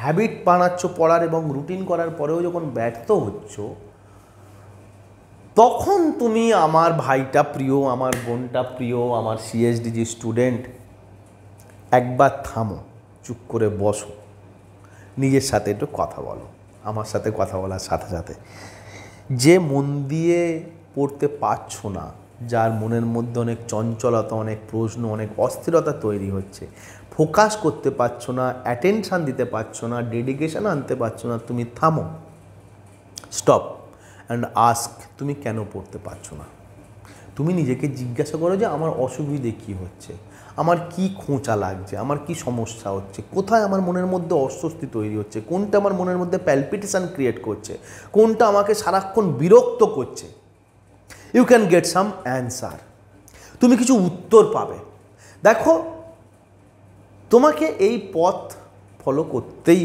Habit বানাচ্ছ পড়ার এবং রুটিন করার পরেও যখন ব্যর্থ হচ্ছ, তখন তুমি আমার ভাইটা প্রিয়, আমার বোনটা প্রিয়, আমার সিএসডিজি স্টুডেন্ট, একবার থামো, চুপ করে বসো, নিজের সাথে একটু কথা বলো। আমার সাথে কথা বলার সাথে সাথে যে মন দিয়ে পড়তে পারছো না, যার মনের মধ্যে অনেক চঞ্চলতা, অনেক প্রশ্ন, অনেক অস্থিরতা তৈরি হচ্ছে, ফোকাস করতে পারছো না, অ্যাটেনশান দিতে পারছো না, ডেডিকেশন আনতে পারছো না, তুমি থামো, স্টপ অ্যান্ড আস্ক, তুমি কেন পড়তে পারছো না। তুমি নিজেকে জিজ্ঞাসা করো যে আমার অসুবিধে কী হচ্ছে, আমার কি খোঁচা লাগছে, আমার কি সমস্যা হচ্ছে, কোথায় আমার মনের মধ্যে অস্বস্তি তৈরি হচ্ছে, কোনটা আমার মনের মধ্যে প্যালপিটেশন ক্রিয়েট করছে, কোনটা আমাকে সারাক্ষণ বিরক্ত করছে। You can get some answer, তুমি কিছু উত্তর পাবে। দেখো, তোমাকে এই পথ ফলো করতেই